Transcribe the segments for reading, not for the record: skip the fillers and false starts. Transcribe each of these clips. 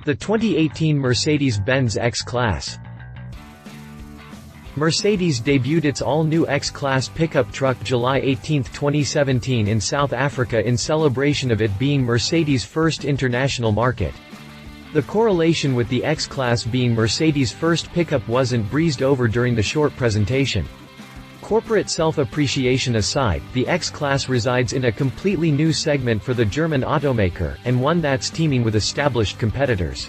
The 2018 Mercedes-Benz X-Class. Mercedes debuted its all-new X-Class pickup truck July 18, 2017 in South Africa in celebration of it being Mercedes' first international market. The correlation with the X-Class being Mercedes' first pickup wasn't breezed over during the short presentation. Corporate self-appreciation aside, the X-Class resides in a completely new segment for the German automaker, and one that's teeming with established competitors.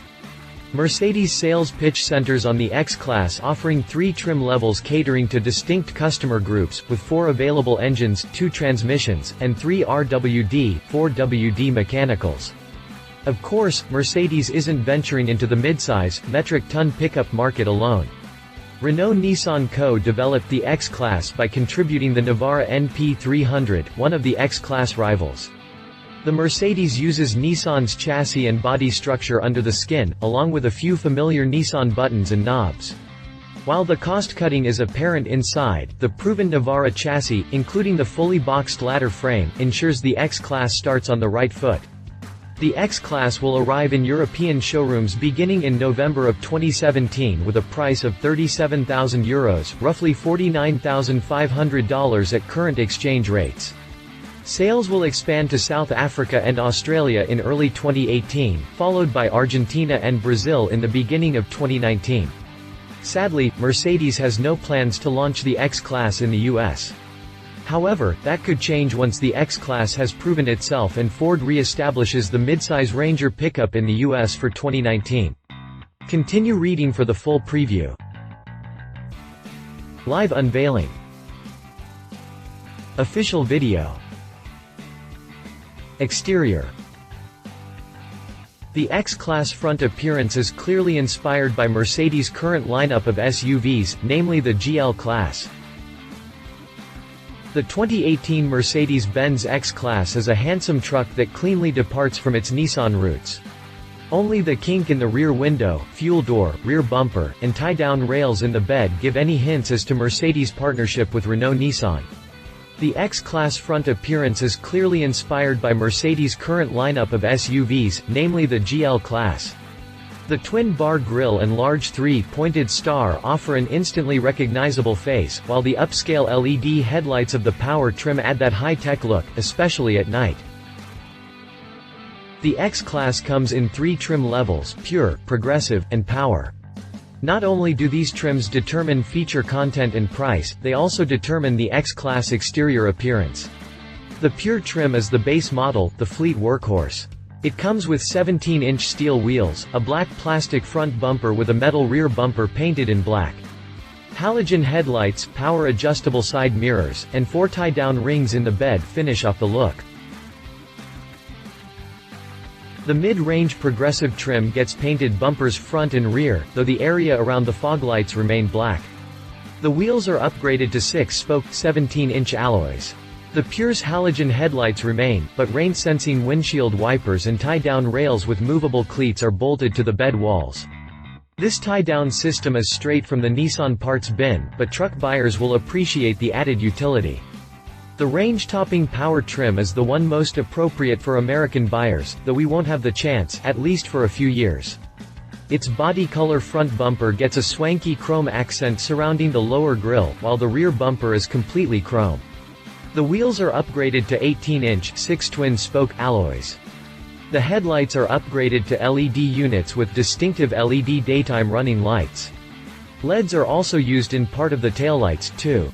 Mercedes' sales pitch centers on the X-Class, offering 3 trim levels catering to distinct customer groups, with 4 available engines, 2 transmissions, and 3 RWD, 4WD mechanicals. Of course, Mercedes isn't venturing into the midsize, metric-tonne pickup market alone. Renault-Nissan co-developed the X-Class by contributing the Navara NP300, one of the X-Class rivals. The Mercedes uses Nissan's chassis and body structure under the skin, along with a few familiar Nissan buttons and knobs. While the cost-cutting is apparent inside, the proven Navara chassis, including the fully boxed ladder frame, ensures the X-Class starts on the right foot. The X-Class will arrive in European showrooms beginning in November of 2017 with a price of €37,000, roughly $49,500 at current exchange rates. Sales will expand to South Africa and Australia in early 2018, followed by Argentina and Brazil in the beginning of 2019. Sadly, Mercedes has no plans to launch the X-Class in the US. However, that could change once the X-Class has proven itself and Ford reestablishes the midsize Ranger pickup in the US for 2019. Continue reading for the full preview. Live unveiling. Official video. Exterior. The X-Class front appearance is clearly inspired by Mercedes' current lineup of SUVs, namely the GL class. The 2018 Mercedes-Benz X-Class is a handsome truck that cleanly departs from its Nissan roots. Only the kink in the rear window, fuel door, rear bumper, and tie-down rails in the bed give any hints as to Mercedes' partnership with Renault-Nissan. The X-Class front appearance is clearly inspired by Mercedes' current lineup of SUVs, namely the GL class. The twin-bar grille and large 3-pointed star offer an instantly recognizable face, while the upscale LED headlights of the power trim add that high-tech look, especially at night. The X-Class comes in 3 trim levels: Pure, Progressive, and Power. Not only do these trims determine feature content and price, they also determine the X-Class exterior appearance. The Pure trim is the base model, the fleet workhorse. It comes with 17-inch steel wheels, a black plastic front bumper with a metal rear bumper painted in black. Halogen headlights, power-adjustable side mirrors, and 4 tie-down rings in the bed finish off the look. The mid-range Progressive trim gets painted bumpers front and rear, though the area around the fog lights remain black. The wheels are upgraded to 6-spoke, 17-inch alloys. The Pure's halogen headlights remain, but rain-sensing windshield wipers and tie-down rails with movable cleats are bolted to the bed walls. This tie-down system is straight from the Nissan parts bin, but truck buyers will appreciate the added utility. The range-topping power trim is the one most appropriate for American buyers, though we won't have the chance, at least for a few years. Its body color front bumper gets a swanky chrome accent surrounding the lower grille, while the rear bumper is completely chrome. The wheels are upgraded to 18-inch, 6 twin-spoke alloys. The headlights are upgraded to LED units with distinctive LED daytime running lights. LEDs are also used in part of the taillights, too.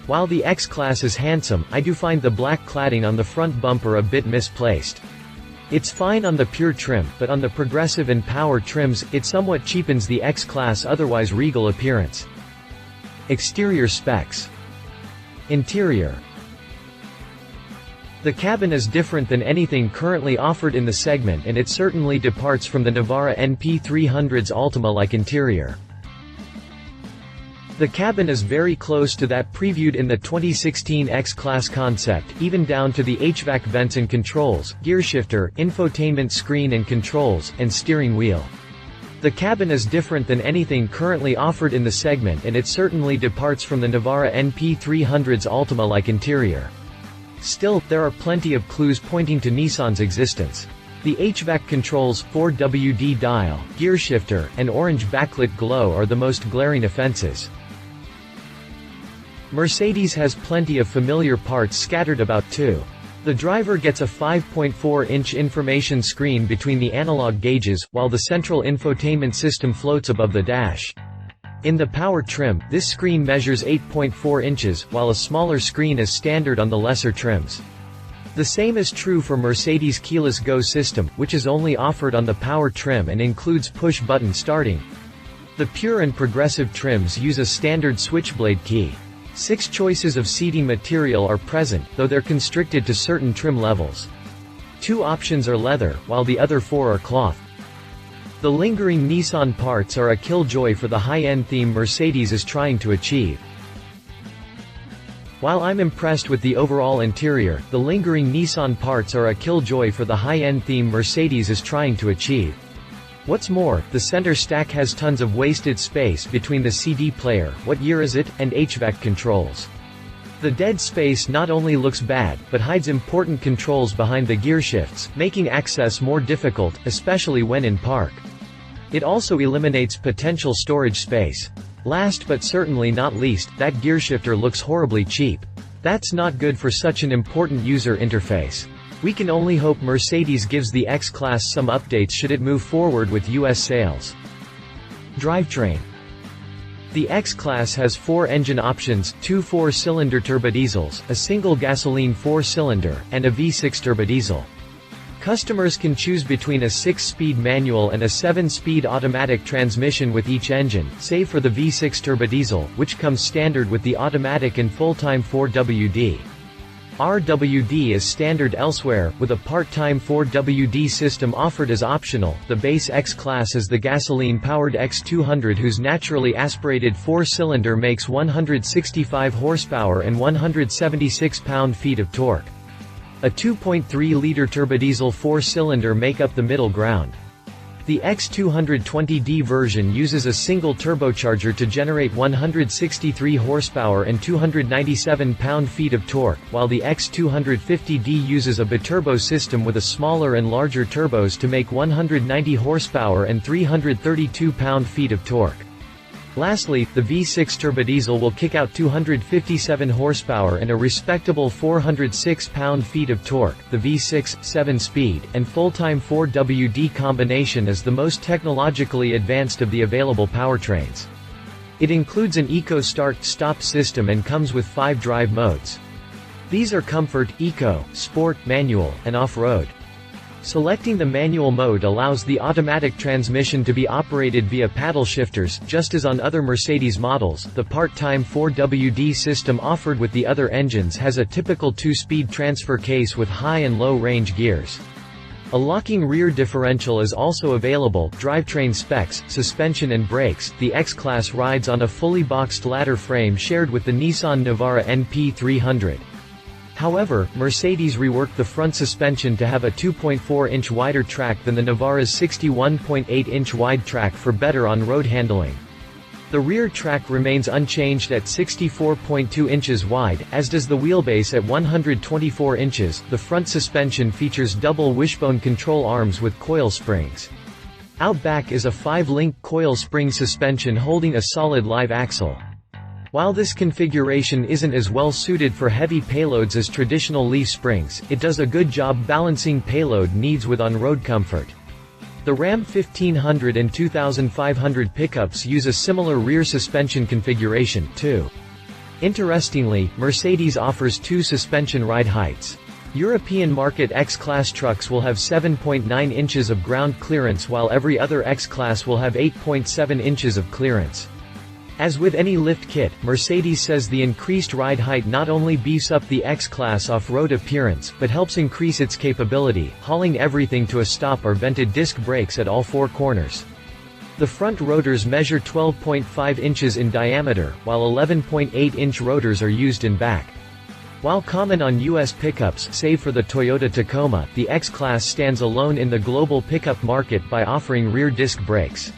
While the X-Class is handsome, I do find the black cladding on the front bumper a bit misplaced. It's fine on the Pure trim, but on the Progressive and Power trims, it somewhat cheapens the X-Class' otherwise regal appearance. Exterior specs. Interior. The cabin is different than anything currently offered in the segment, and it certainly departs from the Navara NP300's Ultima-like interior. The cabin is very close to that previewed in the 2016 X-Class concept, even down to the HVAC vents and controls, gearshifter, infotainment screen and controls, and steering wheel. The cabin is different than anything currently offered in the segment, and it certainly departs from the Navara NP300's Ultima-like interior. Still, there are plenty of clues pointing to Nissan's existence. The HVAC controls, 4WD dial, gearshifter, and orange backlit glow are the most glaring offenses. Mercedes has plenty of familiar parts scattered about too. The driver gets a 5.4-inch information screen between the analog gauges, while the central infotainment system floats above the dash. In the power trim, this screen measures 8.4 inches, while a smaller screen is standard on the lesser trims. The same is true for Mercedes' keyless Go system, which is only offered on the power trim and includes push-button starting. The pure and progressive trims use a standard switchblade key. 6 choices of seating material are present, though they're constricted to certain trim levels. 2 options are leather, while the other 4 are cloth. The lingering Nissan parts are a killjoy for the high-end theme Mercedes is trying to achieve. While I'm impressed with the overall interior, the lingering Nissan parts are a killjoy for the high-end theme Mercedes is trying to achieve. What's more, the center stack has tons of wasted space between the CD player, what year is it, and HVAC controls. The dead space not only looks bad, but hides important controls behind the gearshifts, making access more difficult, especially when in park. It also eliminates potential storage space. Last but certainly not least, that gearshifter looks horribly cheap. That's not good for such an important user interface. We can only hope Mercedes gives the X-Class some updates should it move forward with US sales. Drivetrain. The X-Class has 4 engine options, 2 4-cylinder turbodiesels, a single gasoline 4-cylinder, and a V6 turbodiesel. Customers can choose between a 6-speed manual and a 7-speed automatic transmission with each engine, save for the V6 turbodiesel, which comes standard with the automatic and full-time 4WD. RWD is standard elsewhere, with a part-time 4WD system offered as optional. The base X-Class is the gasoline-powered X200, whose naturally aspirated 4-cylinder makes 165 horsepower and 176 pound-feet of torque. A 2.3-liter turbodiesel 4-cylinder make up the middle ground. The X220D version uses a single turbocharger to generate 163 horsepower and 297 pound-feet of torque, while the X250D uses a biturbo system with a smaller and larger turbos to make 190 horsepower and 332 pound-feet of torque. Lastly, the V6 turbodiesel will kick out 257 horsepower and a respectable 406 pound-feet of torque. The V6, 7-speed, and full-time 4WD combination is the most technologically advanced of the available powertrains. It includes an Eco Start-Stop system and comes with 5 drive modes. These are Comfort, Eco, Sport, Manual, and Off-Road. Selecting the manual mode allows the automatic transmission to be operated via paddle shifters, just as on other Mercedes models. The part-time 4WD system offered with the other engines has a typical 2-speed transfer case with high and low range gears. A locking rear differential is also available. Drivetrain specs, suspension and brakes. The X-Class rides on a fully boxed ladder frame shared with the Nissan Navara NP300. However, Mercedes reworked the front suspension to have a 2.4-inch wider track than the Navara's 61.8-inch wide track for better on-road handling. The rear track remains unchanged at 64.2 inches wide, as does the wheelbase at 124 inches. The front suspension features double wishbone control arms with coil springs. Out back is a 5-link coil spring suspension holding a solid live axle. While this configuration isn't as well suited for heavy payloads as traditional leaf springs, it does a good job balancing payload needs with on-road comfort. The Ram 1500 and 2500 pickups use a similar rear suspension configuration, too. Interestingly, Mercedes offers 2 suspension ride heights. European market X-Class trucks will have 7.9 inches of ground clearance, while every other X-Class will have 8.7 inches of clearance. As with any lift kit, Mercedes says the increased ride height not only beefs up the X-Class off-road appearance, but helps increase its capability, hauling everything to a stop or vented disc brakes at all 4 corners. The front rotors measure 12.5 inches in diameter, while 11.8-inch rotors are used in back. While common on U.S. pickups, save for the Toyota Tacoma, the X-Class stands alone in the global pickup market by offering rear disc brakes.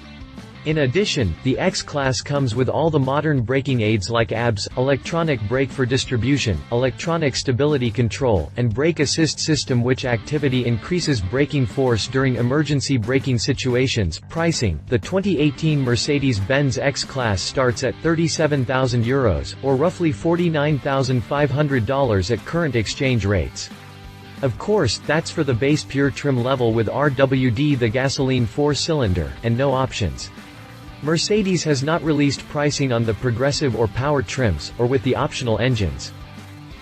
In addition, the X-Class comes with all the modern braking aids like ABS, electronic brake for distribution, electronic stability control, and brake assist system, which activity increases braking force during emergency braking situations. Pricing: the 2018 Mercedes-Benz X-Class starts at €37,000, or roughly $49,500 at current exchange rates. Of course, that's for the base pure trim level with RWD, the gasoline 4-cylinder, and no options. Mercedes has not released pricing on the progressive or power trims, or with the optional engines.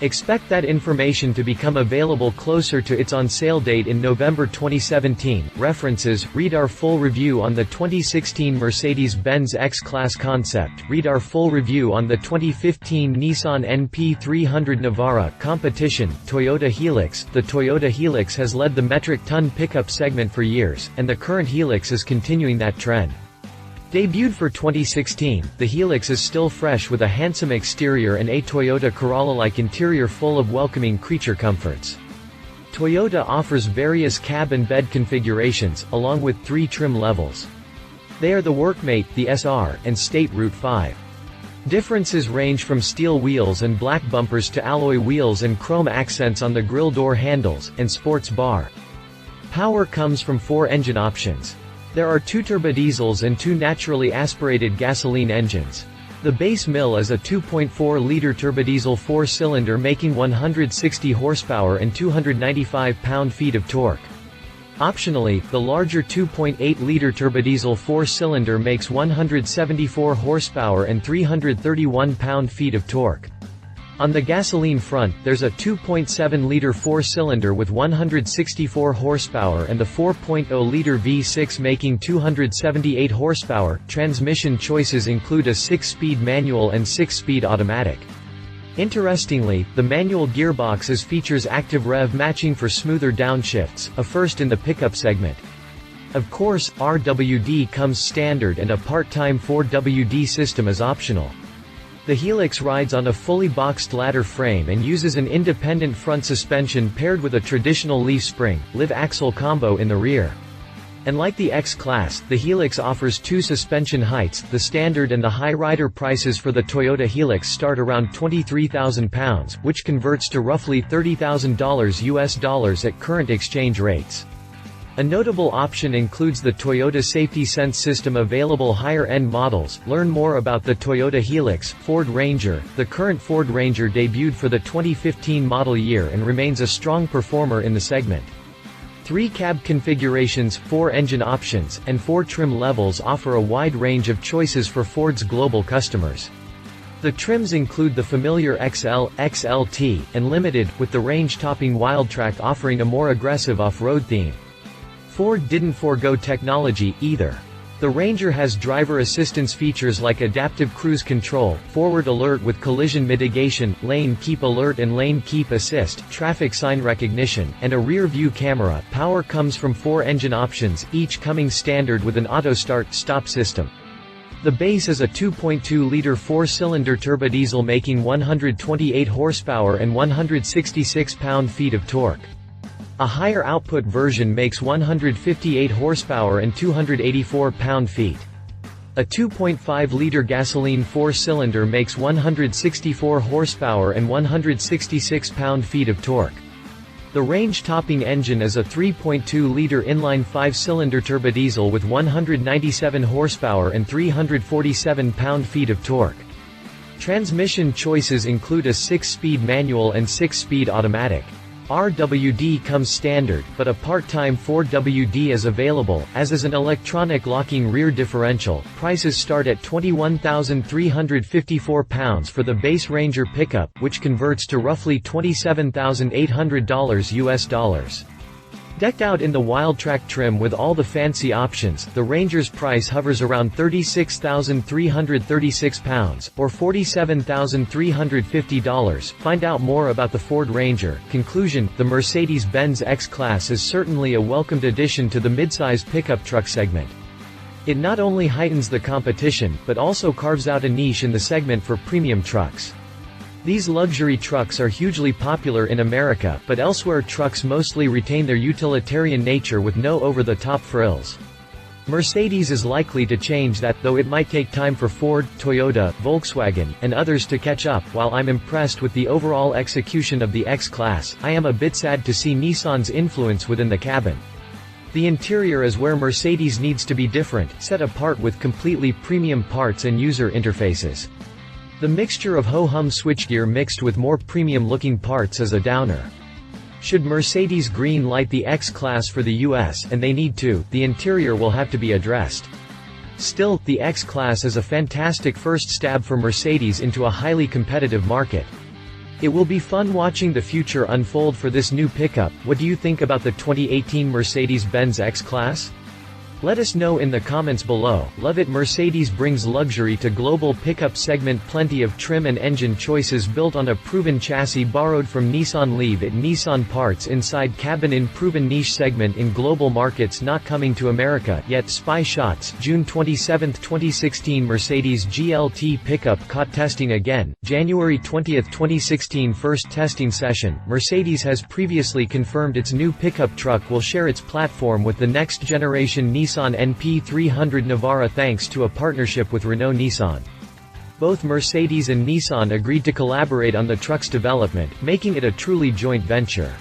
Expect that information to become available closer to its on-sale date in November 2017. References: read our full review on the 2016 Mercedes-Benz X-Class concept, read our full review on the 2015 Nissan NP300 Navara. Competition: Toyota Helix. The Toyota Helix has led the metric-tonne pickup segment for years, and the current Helix is continuing that trend. Debuted for 2016, the Helix is still fresh with a handsome exterior and a Toyota Corolla-like interior full of welcoming creature comforts. Toyota offers various cab and bed configurations, along with 3 trim levels. They are the Workmate, the SR, and State Route 5. Differences range from steel wheels and black bumpers to alloy wheels and chrome accents on the grille door handles, and sports bar. Power comes from 4 engine options. There are 2 turbodiesels and 2 naturally aspirated gasoline engines. The base mill is a 2.4-liter turbodiesel 4-cylinder making 160 horsepower and 295 pound-feet of torque. Optionally, the larger 2.8-liter turbodiesel 4-cylinder makes 174 horsepower and 331 pound-feet of torque. On the gasoline front, there's a 2.7-liter 4-cylinder with 164 horsepower and the 4.0-liter V6 making 278 horsepower. Transmission choices include a 6-speed manual and 6-speed automatic. Interestingly, the manual gearbox features active rev matching for smoother downshifts, a first in the pickup segment. Of course, RWD comes standard and a part-time 4WD system is optional. The Helix rides on a fully boxed ladder frame and uses an independent front suspension paired with a traditional leaf spring, live axle combo in the rear. And like the X-Class, the Helix offers 2 suspension heights. The standard and the high rider prices for the Toyota Helix start around £23,000, which converts to roughly $30,000 US at current exchange rates. A notable option includes the Toyota Safety Sense system. Available higher-end models. Learn more about the Toyota Helix. Ford Ranger. The current Ford Ranger debuted for the 2015 model year and remains a strong performer in the segment. 3 cab configurations, 4 engine options, and 4 trim levels offer a wide range of choices for Ford's global customers. The trims include the familiar XL, XLT, and Limited, with the range-topping Wildtrak offering a more aggressive off-road theme. Ford didn't forego technology, either. The Ranger has driver assistance features like adaptive cruise control, forward alert with collision mitigation, lane keep alert and lane keep assist, traffic sign recognition, and a rear-view camera. Power comes from 4 engine options, each coming standard with an auto start-stop system. The base is a 2.2-liter 4-cylinder turbodiesel making 128 horsepower and 166 pound-feet of torque. A higher output version makes 158 horsepower and 284 pound-feet. A 2.5-liter gasoline 4-cylinder makes 164 horsepower and 166 pound-feet of torque. The range-topping engine is a 3.2-liter inline 5-cylinder turbodiesel with 197 horsepower and 347 pound-feet of torque. Transmission choices include a 6-speed manual and 6-speed automatic. RWD comes standard, but a part-time 4WD is available, as is an electronic locking rear differential. Prices start at £21,354 for the base Ranger pickup, which converts to roughly $27,800 US. Decked out in the Wildtrak trim with all the fancy options, the Ranger's price hovers around £36,336, or $47,350. Find out more about the Ford Ranger. Conclusion: the Mercedes-Benz X-Class is certainly a welcomed addition to the midsize pickup truck segment. It not only heightens the competition, but also carves out a niche in the segment for premium trucks. These luxury trucks are hugely popular in America, but elsewhere trucks mostly retain their utilitarian nature with no over-the-top frills. Mercedes is likely to change that, though it might take time for Ford, Toyota, Volkswagen, and others to catch up. While I'm impressed with the overall execution of the X-Class, I am a bit sad to see Nissan's influence within the cabin. The interior is where Mercedes needs to be different, set apart with completely premium parts and user interfaces. The mixture of ho-hum switchgear mixed with more premium-looking parts is a downer. Should Mercedes green light the X-Class for the US, and they need to, the interior will have to be addressed. Still, the X-Class is a fantastic first stab for Mercedes into a highly competitive market. It will be fun watching the future unfold for this new pickup. What do you think about the 2018 Mercedes-Benz X-Class? Let us know in the comments below. Love it. Mercedes brings luxury to global pickup segment. Plenty of trim and engine choices built on a proven chassis borrowed from Nissan. Leave it Nissan parts inside cabin in proven niche segment in global markets not coming to America yet. Spy shots. June 27, 2016 Mercedes GLT pickup caught testing again. January 20, 2016 first testing session. Mercedes has previously confirmed its new pickup truck will share its platform with the next generation Nissan NP300 Navara thanks to a partnership with Renault-Nissan. Both Mercedes and Nissan agreed to collaborate on the truck's development, making it a truly joint venture.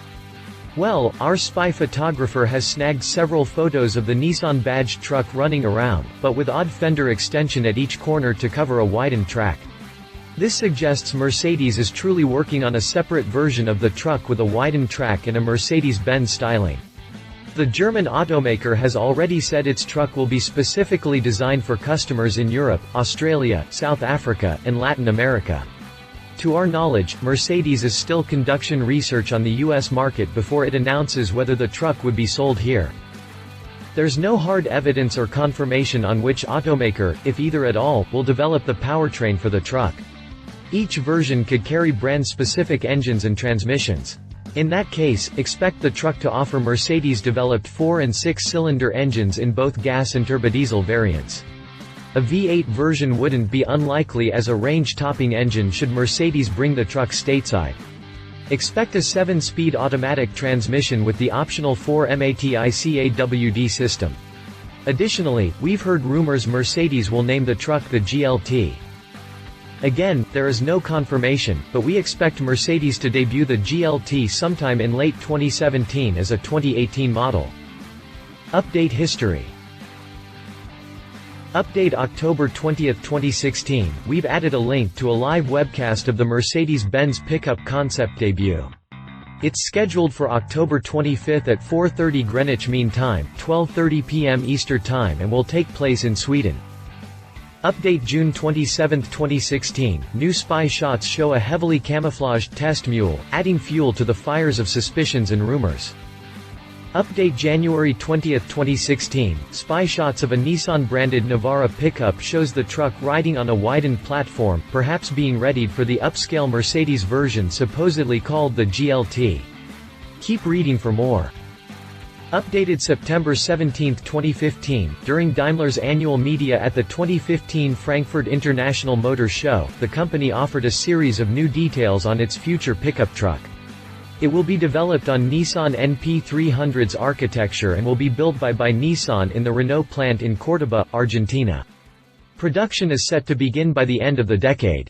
Well, our spy photographer has snagged several photos of the Nissan badged truck running around, but with odd fender extension at each corner to cover a widened track. This suggests Mercedes is truly working on a separate version of the truck with a widened track and a Mercedes-Benz styling. The German automaker has already said its truck will be specifically designed for customers in Europe, Australia, South Africa, and Latin America. To our knowledge, Mercedes is still conducting research on the US market before it announces whether the truck would be sold here. There's no hard evidence or confirmation on which automaker, if either at all, will develop the powertrain for the truck. Each version could carry brand-specific engines and transmissions. In that case, expect the truck to offer Mercedes-developed 4- and 6-cylinder engines in both gas and turbodiesel variants. A V8 version wouldn't be unlikely as a range-topping engine should Mercedes bring the truck stateside. Expect a 7-speed automatic transmission with the optional 4MATICAWD system. Additionally, we've heard rumors Mercedes will name the truck the GLT. Again, there is no confirmation, but we expect Mercedes to debut the GLT sometime in late 2017 as a 2018 model. Update history. Update October 20, 2016. We've added a link to a live webcast of the Mercedes-Benz pickup concept debut. It's scheduled for October 25 at 4:30 Greenwich Mean Time, 12:30 p.m. Eastern Time and will take place in Sweden. Update June 27, 2016. New spy shots show a heavily camouflaged test mule, adding fuel to the fires of suspicions and rumors. Update January 20, 2016. Spy shots of a Nissan-branded Navara pickup shows the truck riding on a widened platform, perhaps being readied for the upscale Mercedes version supposedly called the GLT. Keep reading for more. Updated September 17, 2015. During Daimler's annual media at the 2015 Frankfurt International Motor Show, the company offered a series of new details on its future pickup truck. It will be developed on Nissan NP300's architecture and will be built by Nissan in the Renault plant in Córdoba, Argentina. Production is set to begin by the end of the decade.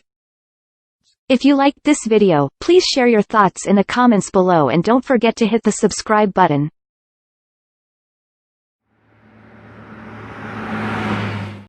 If you liked this video, please share your thoughts in the comments below and don't forget to hit the subscribe button.